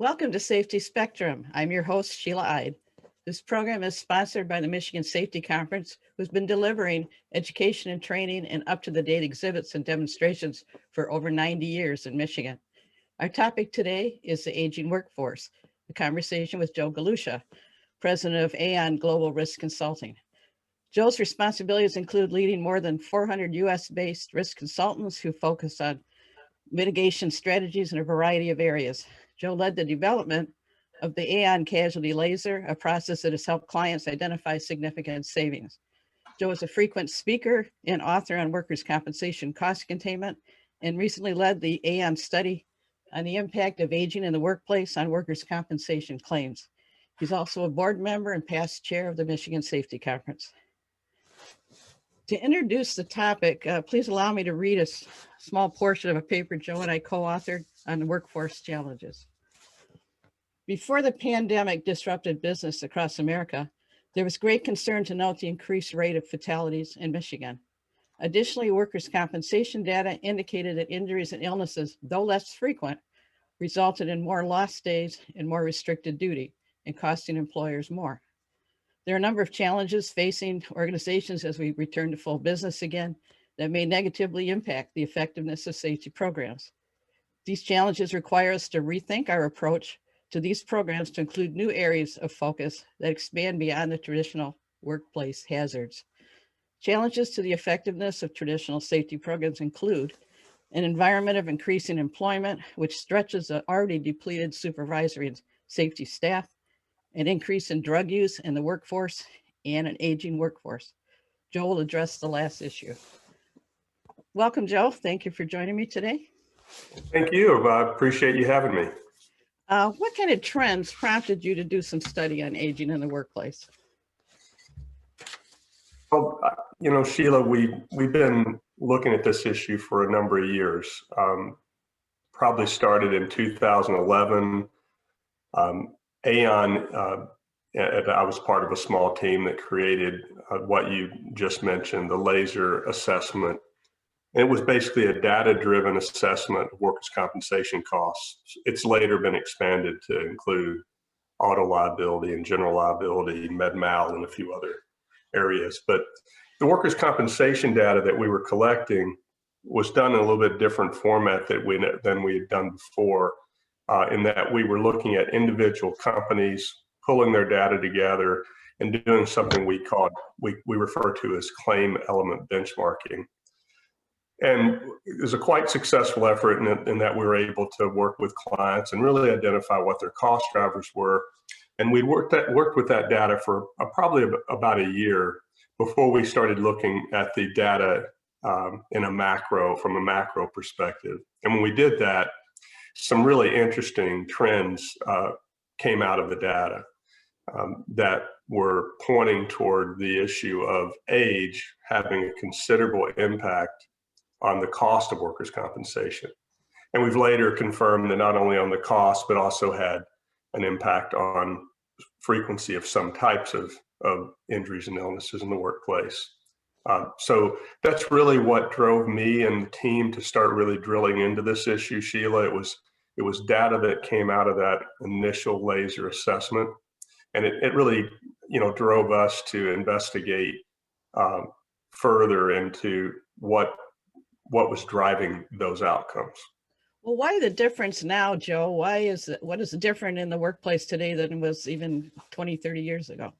Welcome to Safety Spectrum. I'm your host, Sheila Ide. This program is sponsored by the Michigan Safety Conference, who's been delivering education and training and up-to-the-date exhibits and demonstrations for over 90 years in Michigan. Our topic today is the aging workforce, a conversation with Joe Galusha, president of AON Global Risk Consulting. Joe's responsibilities include leading more than 400 US-based risk consultants who focus on mitigation strategies in a variety of areas. Joe led the development of the AON Casualty Laser, a process that has helped clients identify significant savings. Joe is a frequent speaker and author on workers' compensation cost containment, and recently led the AON study on the impact of aging in the workplace on workers' compensation claims. He's also a board member and past chair of the Michigan Safety Conference. To introduce the topic, please allow me to read a small portion of a paper Joe and I co-authored on the workforce challenges. Before the pandemic disrupted business across America, there was great concern to note the increased rate of fatalities in Michigan. Additionally, workers' compensation data indicated that injuries and illnesses, though less frequent, resulted in more lost days and more restricted duty and costing employers more. There are a number of challenges facing organizations as we return to full business again that may negatively impact the effectiveness of safety programs. These challenges require us to rethink our approach to these programs to include new areas of focus that expand beyond the traditional workplace hazards. Challenges to the effectiveness of traditional safety programs include an environment of increasing employment, which stretches the already depleted supervisory and safety staff, an increase in drug use in the workforce, and an aging workforce. Joe will address the last issue. Welcome, Joe. Thank you for joining me today. Thank you. I appreciate you having me. What kind of trends prompted you to do some study on aging in the workplace? Well, Sheila, we've been looking at this issue for a number of years. Probably started in 2011. AON, I was part of a small team that created what you just mentioned, the laser assessment. It was basically a data-driven assessment of workers' compensation costs. It's later been expanded to include auto liability and general liability, med mal, and a few other areas. But the workers' compensation data that we were collecting was done in a little bit different format than we had done before, in that we were looking at individual companies, pulling their data together, and doing something we refer to as claim element benchmarking. And it was a quite successful effort in that we were able to work with clients and really identify what their cost drivers were. And we worked with that data for probably about a year before we started looking at the data from a macro perspective. And when we did that, some really interesting trends came out of the data that were pointing toward the issue of age having a considerable impact on the cost of workers' compensation. And we've later confirmed that not only on the cost, but also had an impact on frequency of some types of injuries and illnesses in the workplace. So that's really what drove me and the team to start really drilling into this issue, Sheila. It was data that came out of that initial laser assessment. And it really, drove us to investigate further into what was driving those outcomes. Well, why the difference now, Joe? What is different in the workplace today than was even 20, 30 years ago?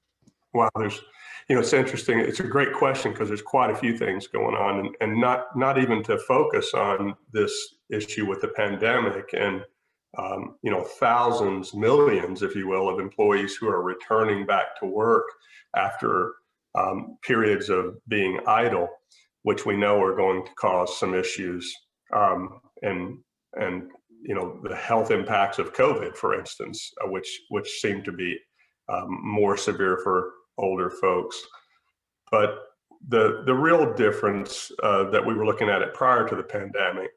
Wow, it's interesting. It's a great question because there's quite a few things going on, and not even to focus on this issue with the pandemic and thousands, millions, if you will, of employees who are returning back to work after periods of being idle, which we know are going to cause some issues, and the health impacts of COVID, for instance, which seem to be more severe for older folks. But the real difference that we were looking at it prior to the pandemic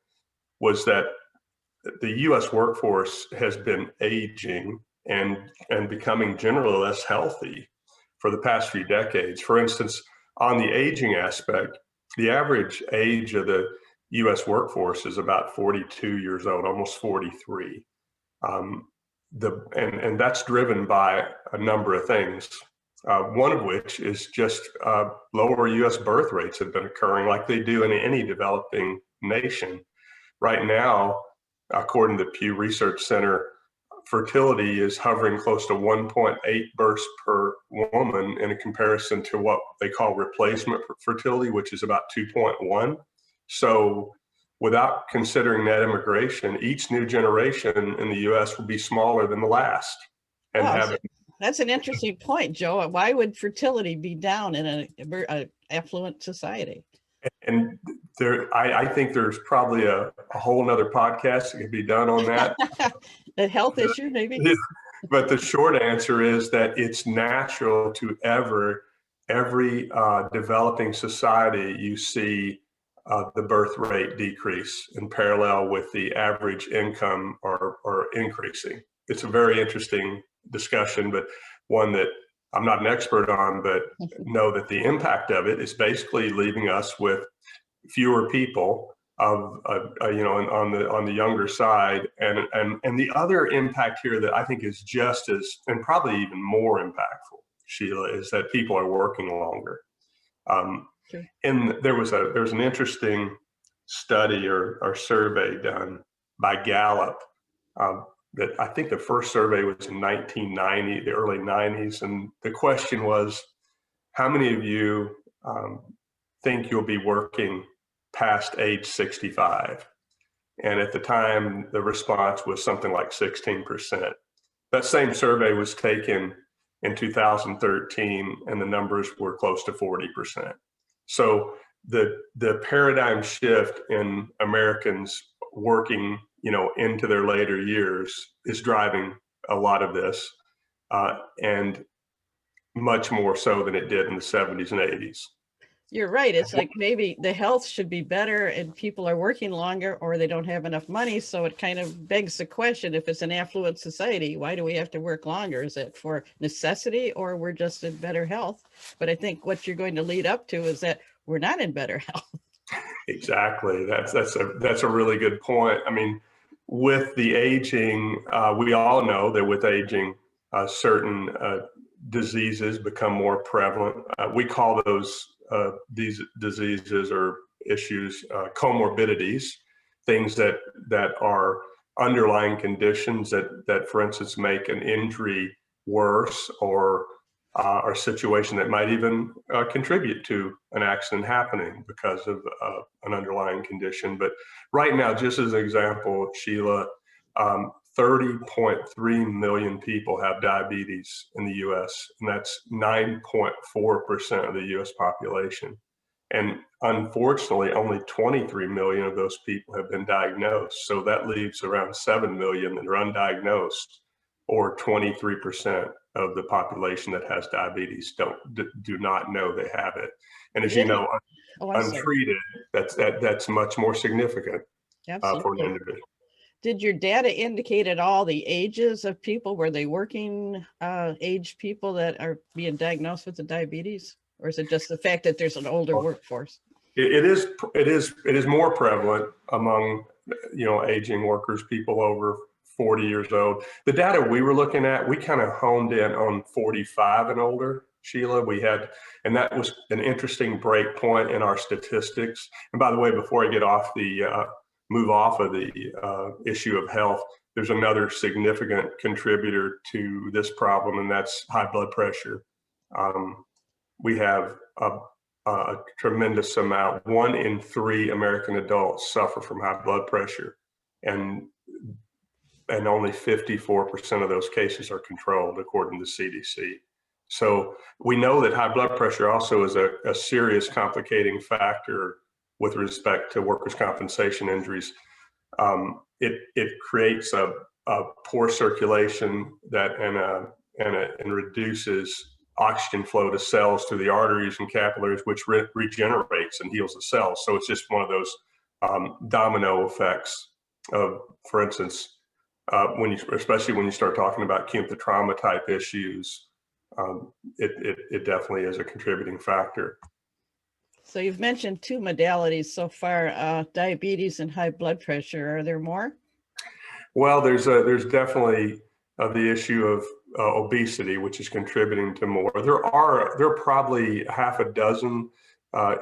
was that the U.S. workforce has been aging and becoming generally less healthy for the past few decades. For instance, on the aging aspect, the average age of the U.S. workforce is about 42 years old, almost 43. and that's driven by a number of things. One of which is just lower U.S. birth rates have been occurring like they do in any developing nation. Right now, according to the Pew Research Center, fertility is hovering close to 1.8 births per woman in comparison to what they call replacement fertility, which is about 2.1. So without considering net immigration, each new generation in the U.S. will be smaller than the last. And wow, that's an interesting point, Joe. Why would fertility be down in an affluent society? And I think there's probably a whole nother podcast that could be done on that. A health issue, maybe? But the short answer is that it's natural to every developing society, you see the birth rate decrease in parallel with the average income or increasing. It's a very interesting discussion, but one that I'm not an expert on, but know that the impact of it is basically leaving us with fewer people on the younger side. And the other impact here that I think is just as, and probably even more impactful, Sheila, is that people are working longer. Sure. And there was an interesting study or survey done by Gallup that I think the first survey was in 1990, the early 90s. And the question was, how many of you think you'll be working past age 65? And at the time, the response was something like 16%. That same survey was taken in 2013, and the numbers were close to 40%. So the paradigm shift in Americans working, into their later years is driving a lot of this, and much more so than it did in the 70s and 80s. You're right. It's like maybe the health should be better and people are working longer or they don't have enough money. So it kind of begs the question, if it's an affluent society, why do we have to work longer? Is it for necessity or we're just in better health? But I think what you're going to lead up to is that we're not in better health. Exactly. That's a really good point. I mean, with the aging, we all know that with aging, certain diseases become more prevalent. We call these diseases or issues comorbidities, things that are underlying conditions that, for instance, make an injury worse or a situation that might even contribute to an accident happening because of an underlying condition. But right now, just as an example, Sheila, 30.3 million people have diabetes in the US, and that's 9.4% of the US population. And unfortunately, only 23 million of those people have been diagnosed. So that leaves around 7 million that are undiagnosed, or 23% of the population that has diabetes do not know they have it. And as you know, untreated, that's much more significant for an individual. Did your data indicate at all the ages of people? Were they working age people that are being diagnosed with the diabetes? Or is it just the fact that there's an older workforce? It is more prevalent among, aging workers, people over 40 years old. The data we were looking at, we kind of honed in on 45 and older, Sheila. And that was an interesting break point in our statistics. And by the way, before I get off move off of the issue of health, there's another significant contributor to this problem, and that's high blood pressure. We have a tremendous amount. 1 in 3 American adults suffer from high blood pressure, and only 54% of those cases are controlled, according to CDC. So we know that high blood pressure also is a serious complicating factor with respect to workers' compensation injuries. It creates a poor circulation and reduces oxygen flow to cells through the arteries and capillaries, which regenerates and heals the cells. So it's just one of those domino effects of, for instance, especially when you start talking about acute trauma type issues, it definitely is a contributing factor. So you've mentioned 2 modalities so far, diabetes and high blood pressure. Are there more? Well, there's definitely the issue of obesity, which is contributing to more. There are probably half a dozen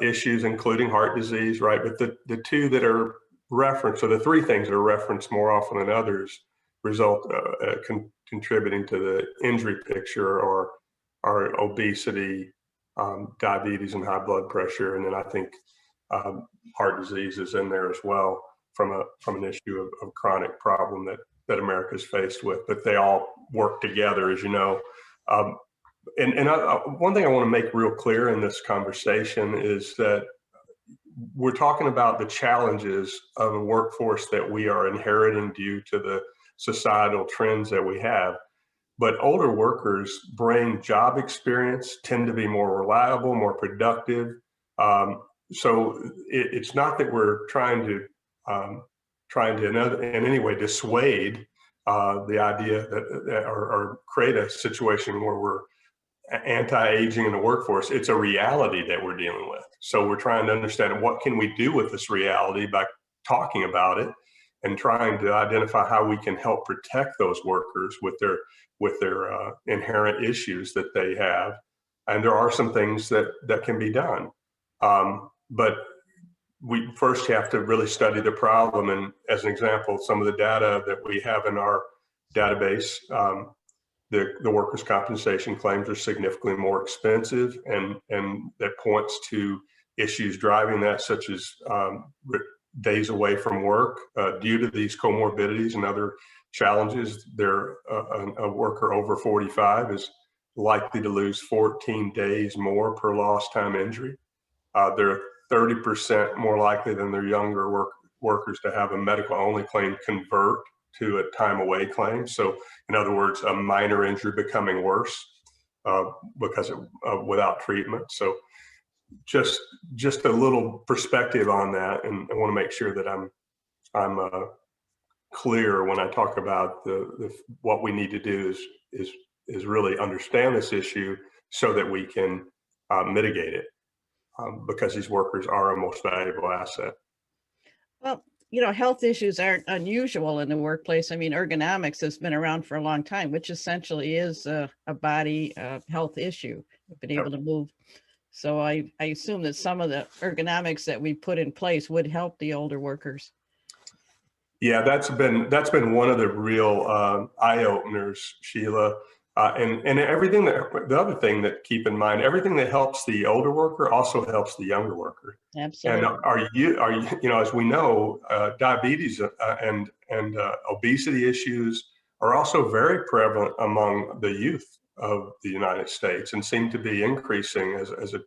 issues, including heart disease, right? But the two that are referenced, or the three things that are referenced more often than others, result contributing to the injury picture are obesity, diabetes, and high blood pressure, and then I think heart disease is in there as well from an issue of chronic problem that America's faced with. But they all work together, as you know. One thing I want to make real clear in this conversation is that we're talking about the challenges of a workforce that we are inheriting due to the societal trends that we have. But older workers bring job experience, tend to be more reliable, more productive. So it's not that we're trying to in any way dissuade the idea that or create a situation where we're anti-aging in the workforce. It's a reality that we're dealing with. So we're trying to understand what can we do with this reality by talking about it and trying to identify how we can help protect those workers with their inherent issues that they have. And there are some things that can be done. But we first have to really study the problem. And as an example, some of the data that we have in our database, the workers' compensation claims are significantly more expensive, and that points to issues driving that, such as days away from work due to these comorbidities and other challenges. A worker over 45 is likely to lose 14 days more per lost time injury. They're 30% more likely than their younger workers to have a medical only claim convert to a time away claim. So in other words, a minor injury becoming worse because without treatment. So just a little perspective on that, and I want to make sure that I'm clear when I talk about what we need to do is really understand this issue so that we can mitigate it, because these workers are our most valuable asset. Well, health issues aren't unusual in the workplace. I mean, ergonomics has been around for a long time, which essentially is a body health issue. We've been able to move. So I assume that some of the ergonomics that we put in place would help the older workers. Yeah, that's been one of the real eye openers, Sheila. And everything the other thing that keep in mind, everything that helps the older worker also helps the younger worker. Absolutely. And are you as we know, diabetes and obesity issues are also very prevalent among the youth of the United States and seem to be increasing as a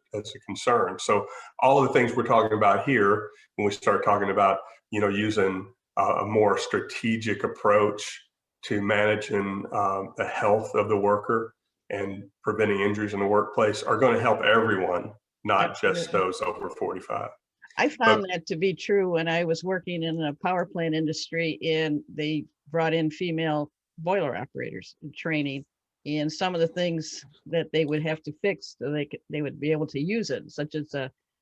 concern. So all of the things we're talking about here, when we start talking about using a more strategic approach to managing the health of the worker and preventing injuries in the workplace, are going to help everyone, not Absolutely. just those over 45. I found that to be true when I was working in the power plant industry, and they brought in female boiler operators in training, and some of the things that they would have to fix so they would be able to use it, such as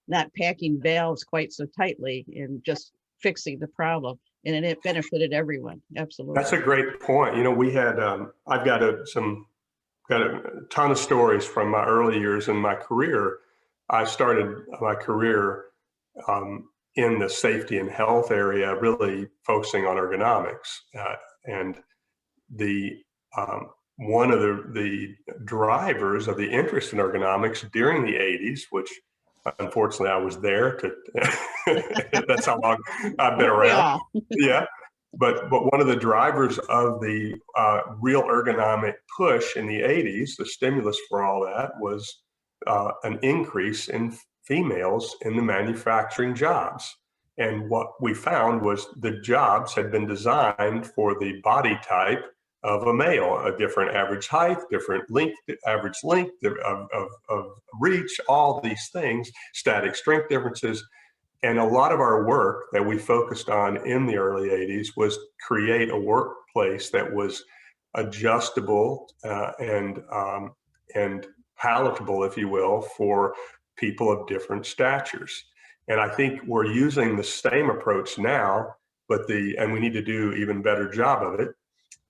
not packing valves quite so tightly and just fixing the problem. And it benefited everyone. Absolutely. That's a great point. We had, I've got a ton of stories from my early years in my career. I started my career in the safety and health area, really focusing on ergonomics. And one of the drivers of the interest in ergonomics during the 80s, which unfortunately I was there that's how long I've been around. Yeah. But one of the drivers of the real ergonomic push in the 80s, the stimulus for all that, was an increase in females in the manufacturing jobs. And what we found was the jobs had been designed for the body type of a male, a different average height, different length, average length of reach, all these things, static strength differences. And a lot of our work that we focused on in the early 80s was create a workplace that was adjustable and palatable, if you will, for people of different statures. And I think we're using the same approach now, and we need to do even better job of it.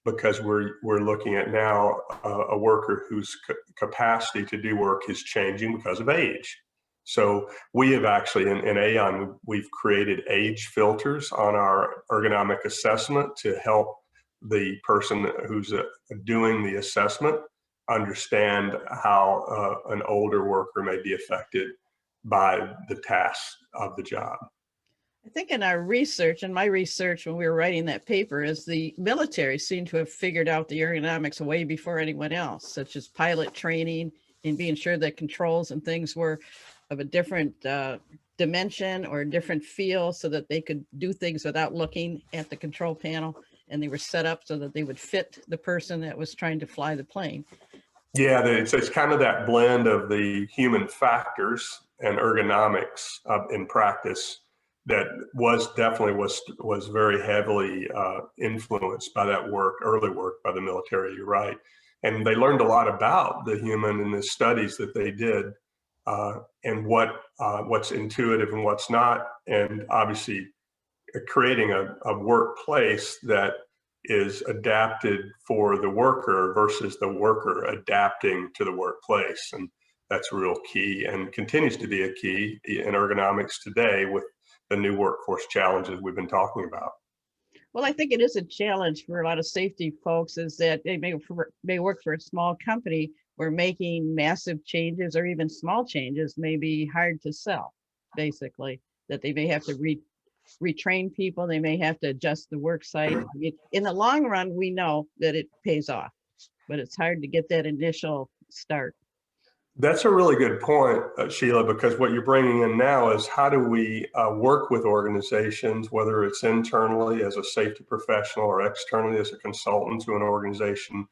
because we're looking at now a worker whose capacity to do work is changing because of age. So we have actually, in AON, we've created age filters on our ergonomic assessment to help the person who's doing the assessment understand how an older worker may be affected by the tasks of the job. I think in our research, in my research when we were writing that paper, is the military seemed to have figured out the ergonomics way before anyone else, such as pilot training and being sure that controls and things were of a different dimension or a different feel so that they could do things without looking at the control panel, and they were set up so that they would fit the person that was trying to fly the plane. Yeah, it's kind of that blend of the human factors and ergonomics in practice that was very heavily influenced by that early work by the military. You're right, and they learned a lot about the human in the studies that they did, and what's intuitive and what's not, and obviously creating a workplace that is adapted for the worker versus the worker adapting to the workplace. And that's real key and continues to be a key in ergonomics today with the new workforce challenges we've been talking about. Well, I think it is a challenge for a lot of safety folks is that they may work for a small company where making massive changes or even small changes may be hard to sell, basically, that they may have to retrain people, they may have to adjust the work site. I mean, in the long run, we know that it pays off, but it's hard to get that initial start. That's a really good point, Sheila, because what you're bringing in now is how do we work with organizations, whether it's internally as a safety professional or externally as a consultant to an organization,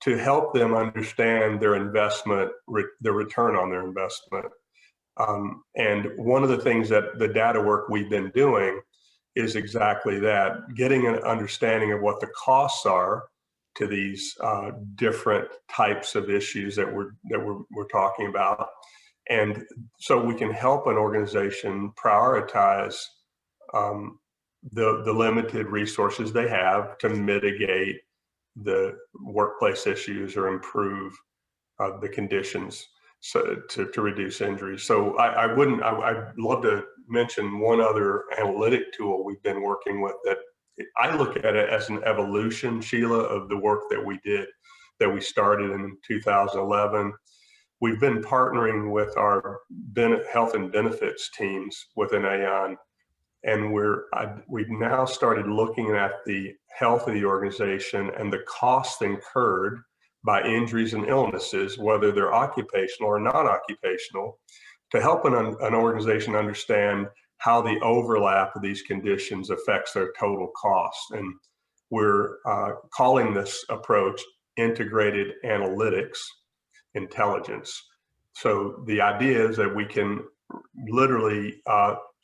to help them understand their investment, the return on their investment. And one of the things that the data work we've been doing is exactly that, getting an understanding of what the costs are to these different types of issues that we're talking about. And so we can help an organization prioritize the limited resources they have to mitigate the workplace issues or improve the conditions to reduce injuries. So I'd love to mention one other analytic tool we've been working with that I look at it as an evolution, Sheila, of the work that we started in 2011. We've been partnering with our health and benefits teams within AON, and we've now started looking at the health of the organization and the costs incurred by injuries and illnesses, whether they're occupational or non-occupational, to help an organization understand how the overlap of these conditions affects their total cost. And we're calling this approach integrated analytics intelligence. So the idea is that we can literally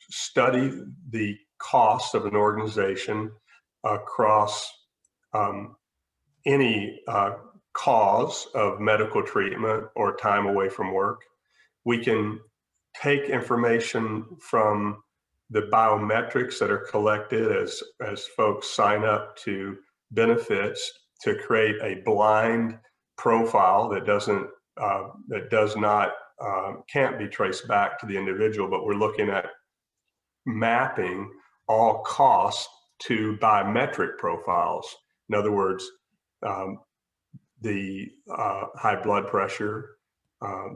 study the costs of an organization across any cause of medical treatment or time away from work. We can take information from the biometrics that are collected as folks sign up to benefits to create a blind profile that can't be traced back to the individual, but we're looking at mapping all costs to biometric profiles. In other words, the high blood pressure,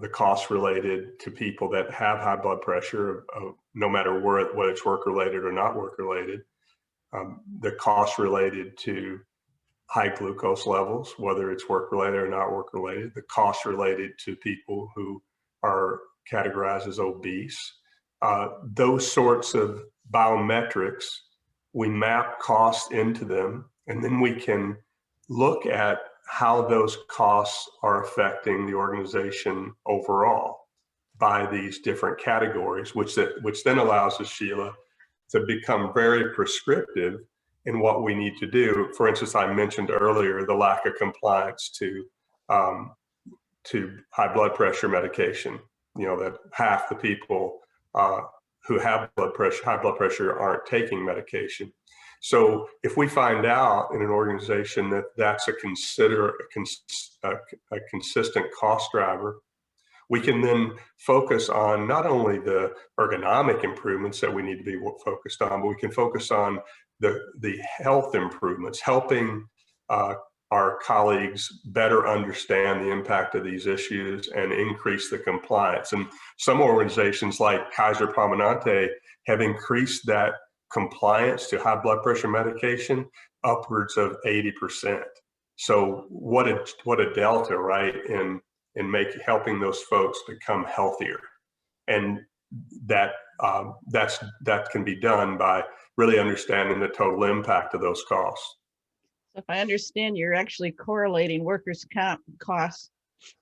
the costs related to people that have high blood pressure, no matter whether it's work-related or not work-related, the costs related to high glucose levels, whether it's work-related or not work-related, the costs related to people who are categorized as obese. Those sorts of biometrics, we map costs into them, and then we can look at how those costs are affecting the organization overall by these different categories, which then allows us, Sheila, to become very prescriptive in what we need to do. For instance, I mentioned earlier the lack of compliance to high blood pressure medication. You know, that half the people who have high blood pressure aren't taking medication. So if we find out in an organization that that's a consistent cost driver, we can then focus on not only the ergonomic improvements that we need to be focused on, but we can focus on the health improvements, helping our colleagues better understand the impact of these issues and increase the compliance. And some organizations like Kaiser Permanente have increased that compliance to high blood pressure medication upwards of 80%. So what a delta, right, in helping those folks become healthier. And that can be done by really understanding the total impact of those costs. So if I understand, you're actually correlating workers' comp costs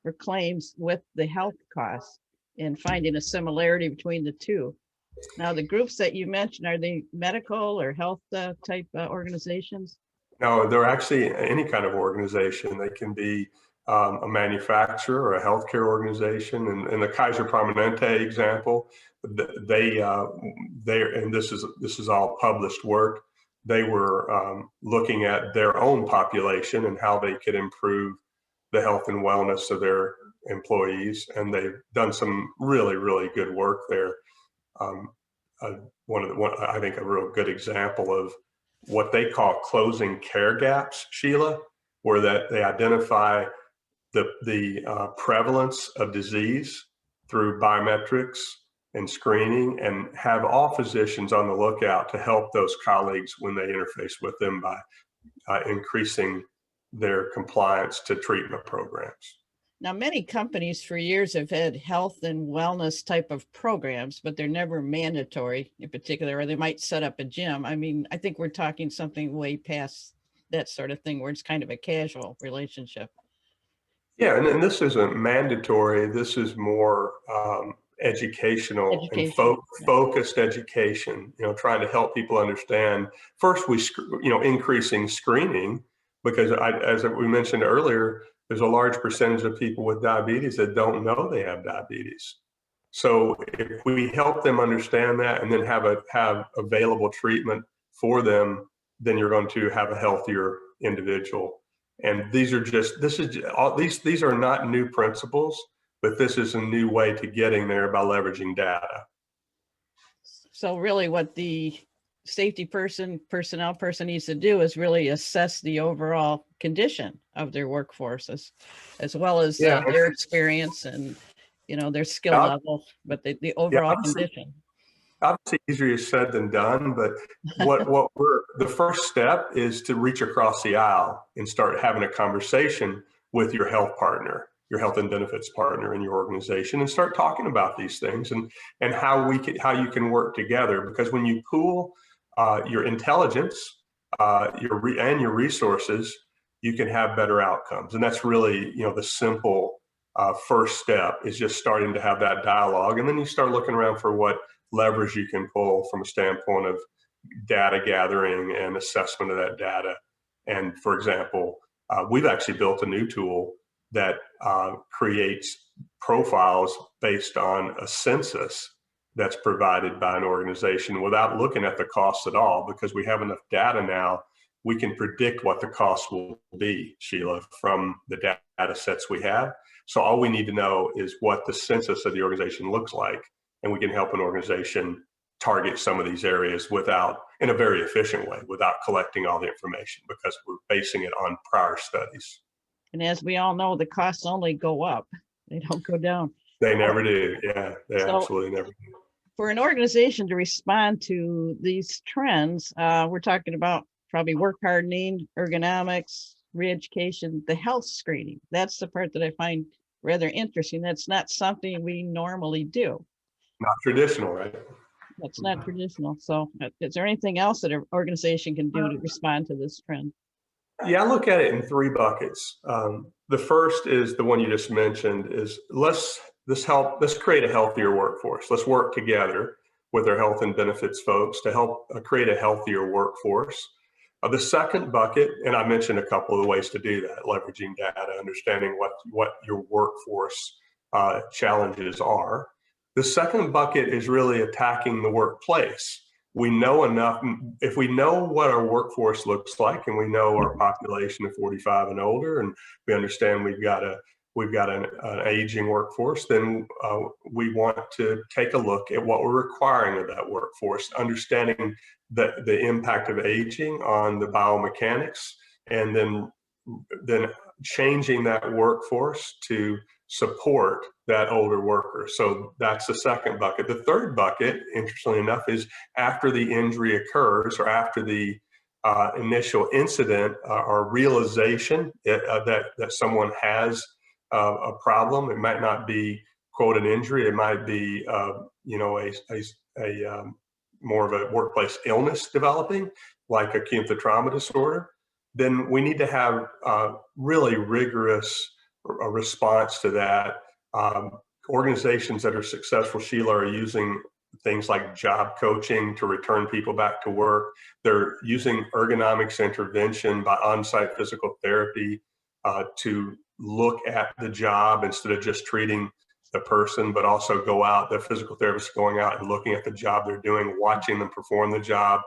or claims with the health costs and finding a similarity between the two. Now, the groups that you mentioned, are they medical or health type organizations? No, they're actually any kind of organization. They can be a manufacturer or a healthcare organization. And in the Kaiser Permanente example, and this is all published work. They were looking at their own population and how they could improve the health and wellness of their employees, and they've done some really, really good work there. I think a real good example of what they call closing care gaps, Sheila, where that they identify the prevalence of disease through biometrics and screening, and have all physicians on the lookout to help those colleagues when they interface with them by increasing their compliance to treatment programs. Now, many companies for years have had health and wellness type of programs, but they're never mandatory in particular, or they might set up a gym. I mean, I think we're talking something way past that sort of thing where it's kind of a casual relationship. Yeah, and this isn't mandatory. This is more educational and focused education, trying to help people understand. First, increasing screening, because as we mentioned earlier, there's a large percentage of people with diabetes that don't know they have diabetes. So if we help them understand that and then have available treatment for them, then you're going to have a healthier individual. And these are not new principles, but this is a new way to getting there by leveraging data. So really what the safety personnel person needs to do is really assess the overall condition of their workforce as well as their experience and, their skill level, but the overall condition. Obviously easier said than done, but the first step is to reach across the aisle and start having a conversation with your health partner, your health and benefits partner in your organization, and start talking about these things and how you can work together. Because when you pool your intelligence, your resources, you can have better outcomes. And that's really, the simple first step is just starting to have that dialogue. And then you start looking around for what leverage you can pull from a standpoint of data gathering and assessment of that data. And for example, we've actually built a new tool that creates profiles based on a census that's provided by an organization without looking at the costs at all, because we have enough data now. We can predict what the costs will be, Sheila, from the data sets we have. So all we need to know is what the census of the organization looks like, and we can help an organization target some of these areas in a very efficient way, without collecting all the information, because we're basing it on prior studies. And as we all know, the costs only go up. They don't go down. They never do. Yeah, they absolutely never do. For an organization to respond to these trends, we're talking about probably work hardening, ergonomics, re-education, the health screening. That's the part that I find rather interesting. That's not something we normally do. Not traditional, right? That's not traditional. So is there anything else that an organization can do to respond to this trend? Yeah, I look at it in three buckets. The first is the one you just mentioned, is let's create a healthier workforce. Let's work together with our health and benefits folks to help create a healthier workforce. The second bucket, and I mentioned a couple of the ways to do that, leveraging data, understanding what your workforce challenges are. The second bucket is really attacking the workplace. we know enough. If we know what our workforce looks like, and we know our population of 45 and older, and we understand we've got an aging workforce, then we want to take a look at what we're requiring of that workforce, understanding the impact of aging on the biomechanics, and then changing that workforce to support that older worker. So that's the second bucket. The third bucket, interestingly enough, is after the injury occurs, or after the initial incident or realization that someone has a problem. It might not be, quote, an injury. It might be a more of a workplace illness developing, like acute trauma disorder. Then we need to have really rigorous response to that. Organizations that are successful, Sheila, are using things like job coaching to return people back to work. They're using ergonomics intervention by on-site physical therapy to look at the job instead of just treating the person, but also go out, the physical therapist going out and looking at the job they're doing, watching them perform the job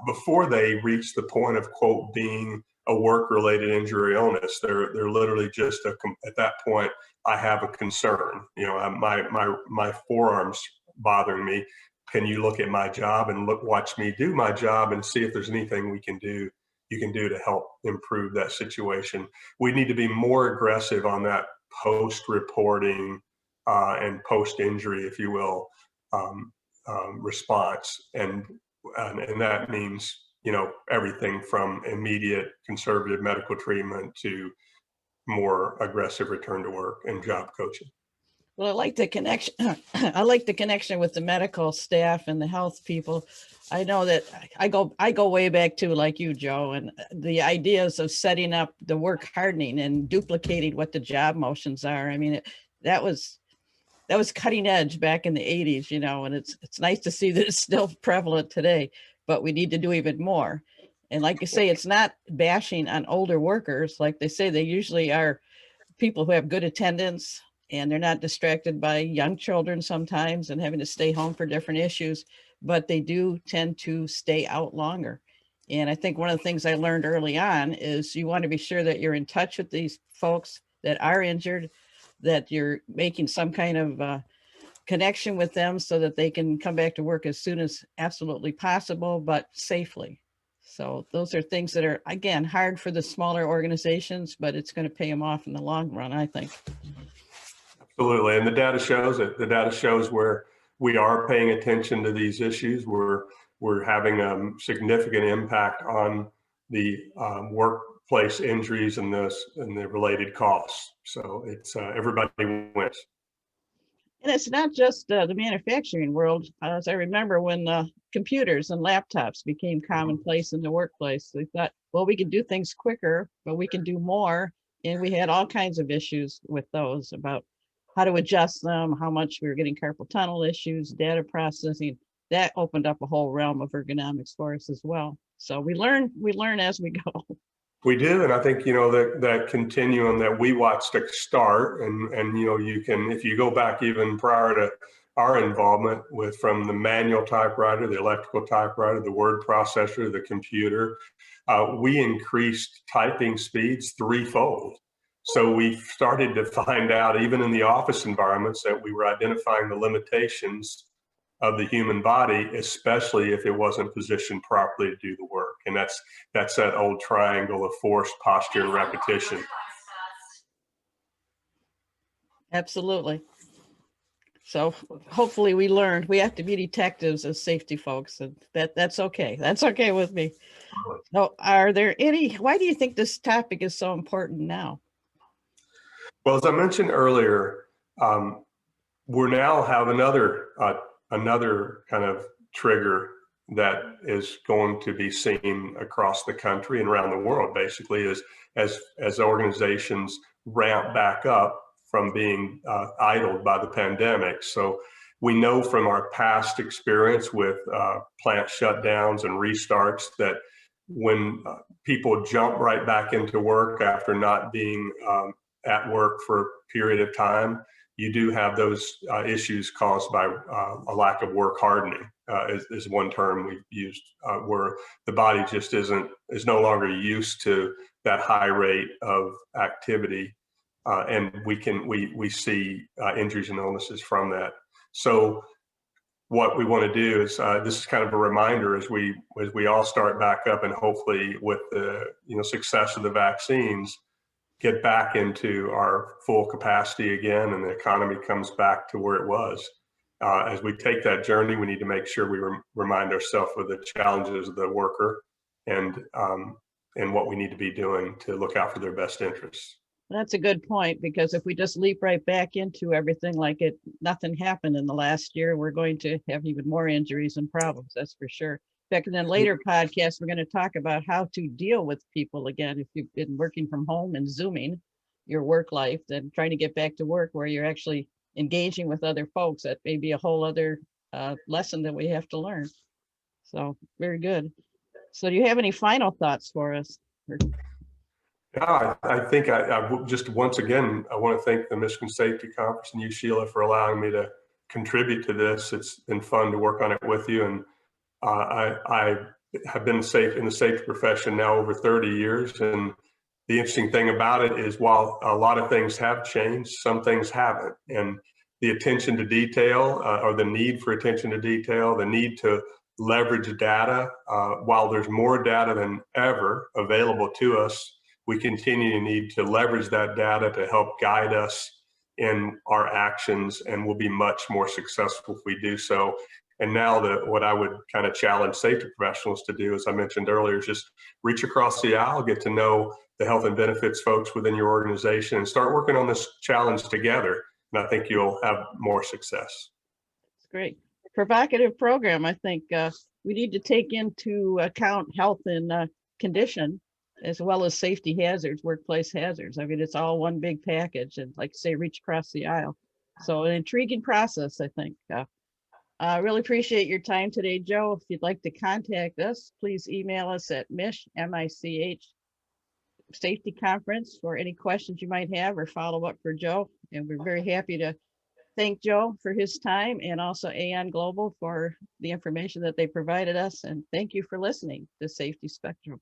before they reach the point of, quote, being a work-related injury or illness. They're literally just at that point, I have a concern. My forearm's bothering me. Can you look at my job and watch me do my job and see if there's anything you can do to help improve that situation? We need to be more aggressive on that post-reporting and post-injury, if you will, response. And that means, everything from immediate conservative medical treatment to more aggressive return to work and job coaching. Well, I like the connection. I like the connection with the medical staff and the health people. I know that I go way back too, like you, Joe, and the ideas of setting up the work hardening and duplicating what the job motions are. I mean, that was cutting edge back in the 80s, and it's nice to see that it's still prevalent today, but we need to do even more. And like you say, it's not bashing on older workers. Like they say, they usually are people who have good attendance, and they're not distracted by young children sometimes and having to stay home for different issues, but they do tend to stay out longer. And I think one of the things I learned early on is you want to be sure that you're in touch with these folks that are injured, that you're making some kind of connection with them so that they can come back to work as soon as absolutely possible, but safely. So those are things that are, again, hard for the smaller organizations, but it's going to pay them off in the long run, I think. Absolutely. And the data shows it. The data shows where we are paying attention to these issues. We're having a significant impact on the workplace injuries and the related costs. So it's everybody wins. And it's not just the manufacturing world. As I remember when computers and laptops became commonplace in the workplace, they thought, well, we can do things quicker, but we can do more. And we had all kinds of issues with those about how to adjust them, how much we were getting carpal tunnel issues, data processing. That opened up a whole realm of ergonomics for us as well. So we learn as we go. We do, and I think that continuum that we watched to start, and you can, if you go back even prior to our involvement from the manual typewriter, the electrical typewriter, the word processor, the computer, we increased typing speeds threefold. So we started to find out, even in the office environments, that we were identifying the limitations of the human body, especially if it wasn't positioned properly to do the work. And that's that old triangle of force, posture, and repetition. Absolutely. So hopefully we learned. We have to be detectives as safety folks, and that's okay. That's okay with me. So why do you think this topic is so important now? Well, as I mentioned earlier, we now have another kind of trigger that is going to be seen across the country and around the world, basically, as organizations ramp back up from being idled by the pandemic. So we know from our past experience with plant shutdowns and restarts that when people jump right back into work after not being at work for a period of time, you do have those issues caused by a lack of work hardening, is one term we've used, where the body just is no longer used to that high rate of activity, and we see injuries and illnesses from that. So what we want to do is, this is kind of a reminder as we all start back up, and hopefully with the success of the vaccines, get back into our full capacity again, and the economy comes back to where it was. As we take that journey, we need to make sure we remind ourselves of the challenges of the worker, and what we need to be doing to look out for their best interests. That's a good point, because if we just leap right back into everything like nothing happened in the last year, we're going to have even more injuries and problems, that's for sure. Back in the later podcast, we're going to talk about how to deal with people again. If you've been working from home and Zooming your work life, then trying to get back to work where you're actually engaging with other folks, that may be a whole other lesson that we have to learn. So very good. So do you have any final thoughts for us? Yeah, I think I just, once again, I want to thank the Michigan Safety Conference and you, Sheila, for allowing me to contribute to this. It's been fun to work on it with you. And I have been in the safety profession now over 30 years. And the interesting thing about it is, while a lot of things have changed, some things haven't. And the attention to detail, or the need for attention to detail, the need to leverage data, while there's more data than ever available to us, we continue to need to leverage that data to help guide us in our actions, and we'll be much more successful if we do so. And now what I would kind of challenge safety professionals to do, as I mentioned earlier, is just reach across the aisle, get to know the health and benefits folks within your organization, and start working on this challenge together. And I think you'll have more success. That's great. Provocative program. I think we need to take into account health and condition, as well as safety hazards, workplace hazards. I mean, it's all one big package, and like say, reach across the aisle. So an intriguing process, I think. I really appreciate your time today, Joe. If you'd like to contact us, please email us at MICH Safety Conference for any questions you might have, or follow up for Joe. And we're very happy to thank Joe for his time, and also AON Global for the information that they provided us. And thank you for listening to Safety Spectrum.